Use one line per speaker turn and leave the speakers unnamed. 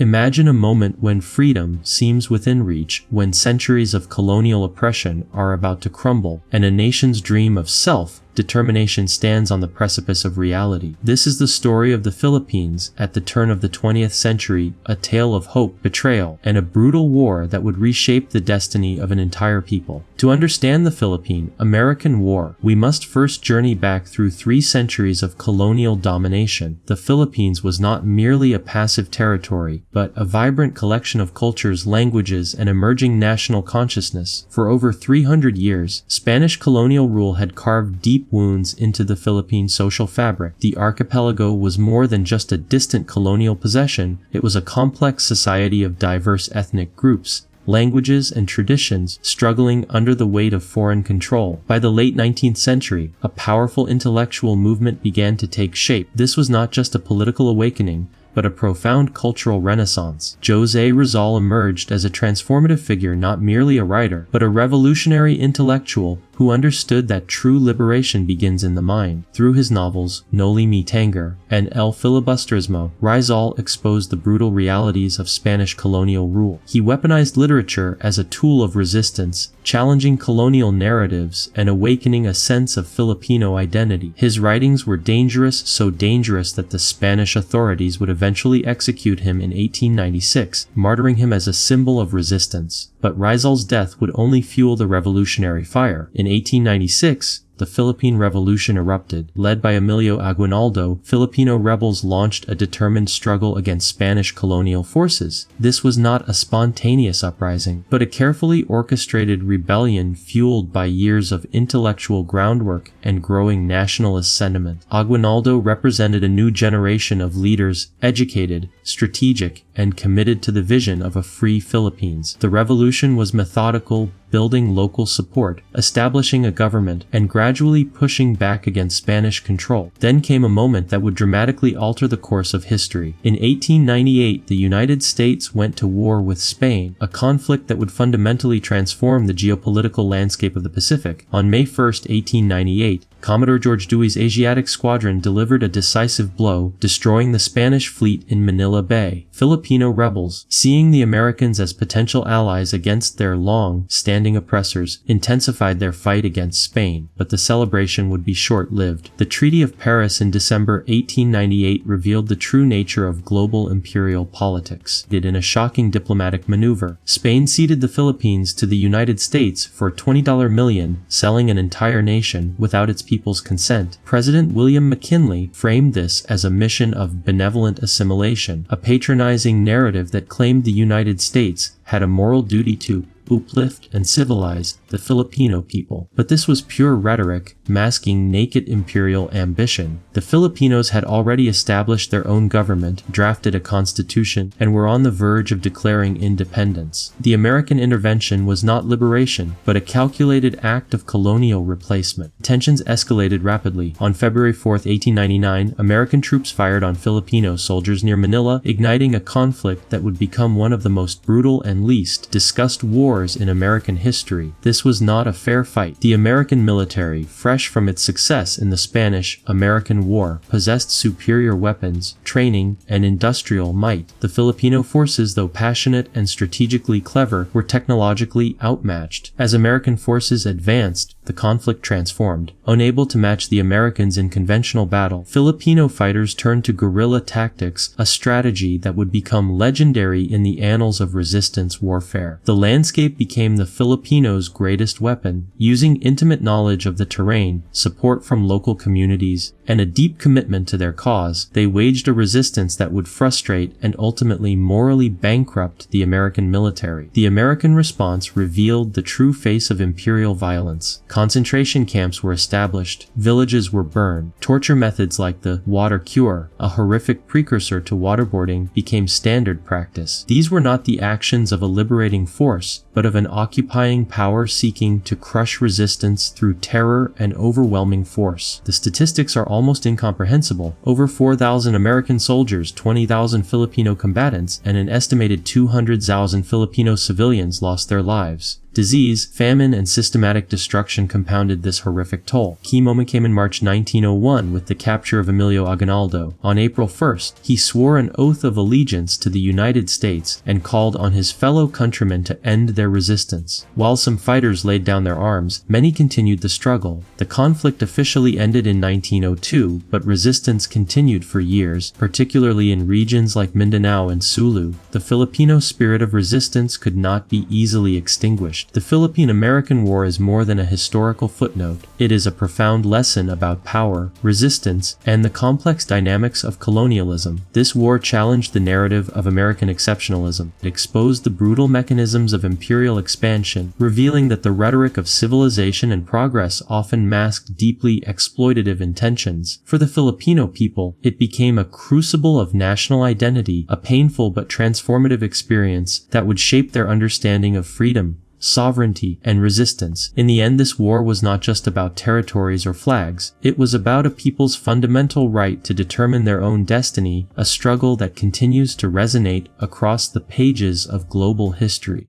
Imagine a moment when freedom seems within reach, when centuries of colonial oppression are about to crumble, and a nation's dream of self-determination stands on the precipice of reality. This is the story of the Philippines at the turn of the 20th century, a tale of hope, betrayal, and a brutal war that would reshape the destiny of an entire people. To understand the Philippine American War, we must first journey back through 3 centuries of colonial domination. The Philippines was not merely a passive territory, but a vibrant collection of cultures, languages, and emerging national consciousness. For over 300 years, Spanish colonial rule had carved deep wounds into the Philippine social fabric. The archipelago was more than just a distant colonial possession, it was a complex society of diverse ethnic groups, languages, and traditions struggling under the weight of foreign control. By the late 19th century, a powerful intellectual movement began to take shape. This was not just a political awakening, but a profound cultural renaissance. José Rizal emerged as a transformative figure, not merely a writer, but a revolutionary intellectual who understood that true liberation begins in the mind. Through his novels, Noli Me Tangere and El Filibusterismo, Rizal exposed the brutal realities of Spanish colonial rule. He weaponized literature as a tool of resistance, challenging colonial narratives and awakening a sense of Filipino identity. His writings were dangerous, so dangerous that the Spanish authorities would eventually execute him in 1896, martyring him as a symbol of resistance. But Rizal's death would only fuel the revolutionary fire. In 1896, the Philippine Revolution erupted. Led by Emilio Aguinaldo, Filipino rebels launched a determined struggle against Spanish colonial forces. This was not a spontaneous uprising, but a carefully orchestrated rebellion fueled by years of intellectual groundwork and growing nationalist sentiment. Aguinaldo represented a new generation of leaders, educated, strategic, and committed to the vision of a free Philippines. The revolution was methodical, building local support, establishing a government, and gradually pushing back against Spanish control. Then came a moment that would dramatically alter the course of history. In 1898, the United States went to war with Spain, a conflict that would fundamentally transform the geopolitical landscape of the Pacific. On May 1, 1898, Commodore George Dewey's Asiatic Squadron delivered a decisive blow, destroying the Spanish fleet in Manila Bay. Filipino rebels, seeing the Americans as potential allies against their long-standing oppressors, intensified their fight against Spain, but the celebration would be short-lived. The Treaty of Paris in December 1898 revealed the true nature of global imperial politics. In a shocking diplomatic maneuver, Spain ceded the Philippines to the United States for $20 million, selling an entire nation without its people's consent. President William McKinley framed this as a mission of benevolent assimilation, a patronizing narrative that claimed the United States had a moral duty to uplift and civilize the Filipino people. But this was pure rhetoric, masking naked imperial ambition. The Filipinos had already established their own government, drafted a constitution, and were on the verge of declaring independence. The American intervention was not liberation, but a calculated act of colonial replacement. Tensions escalated rapidly. On February 4, 1899, American troops fired on Filipino soldiers near Manila, igniting a conflict that would become one of the most brutal and least discussed wars in American history. This was not a fair fight. The American military, fresh from its success in the Spanish-American War, possessed superior weapons, training, and industrial might. The Filipino forces, though passionate and strategically clever, were technologically outmatched. As American forces advanced, the conflict transformed. Unable to match the Americans in conventional battle, Filipino fighters turned to guerrilla tactics, a strategy that would become legendary in the annals of resistance warfare. The landscape became the Filipinos' greatest weapon. Using intimate knowledge of the terrain, support from local communities, and a deep commitment to their cause, they waged a resistance that would frustrate and ultimately morally bankrupt the American military. The American response revealed the true face of imperial violence. Concentration camps were established, villages were burned, torture methods like the water cure, a horrific precursor to waterboarding, became standard practice. These were not the actions of a liberating force, but of an occupying power seeking to crush resistance through terror and overwhelming force. The statistics are almost incomprehensible. Over 4,000 American soldiers, 20,000 Filipino combatants, and an estimated 200,000 Filipino civilians lost their lives. Disease, famine, and systematic destruction compounded this horrific toll. Key moment came in March 1901 with the capture of Emilio Aguinaldo. On April 1st, he swore an oath of allegiance to the United States and called on his fellow countrymen to end their resistance. While some fighters laid down their arms, many continued the struggle. The conflict officially ended in 1902, but resistance continued for years, particularly in regions like Mindanao and Sulu. The Filipino spirit of resistance could not be easily extinguished. The Philippine American War is more than a historical footnote. It is a profound lesson about power, resistance, and the complex dynamics of colonialism. This war challenged the narrative of American exceptionalism. It exposed the brutal mechanisms of imperial expansion, revealing that the rhetoric of civilization and progress often masked deeply exploitative intentions. For the Filipino people, it became a crucible of national identity, a painful but transformative experience that would shape their understanding of freedom, sovereignty, and resistance. In the end, this war was not just about territories or flags. It was about a people's fundamental right to determine their own destiny, a struggle that continues to resonate across the pages of global history.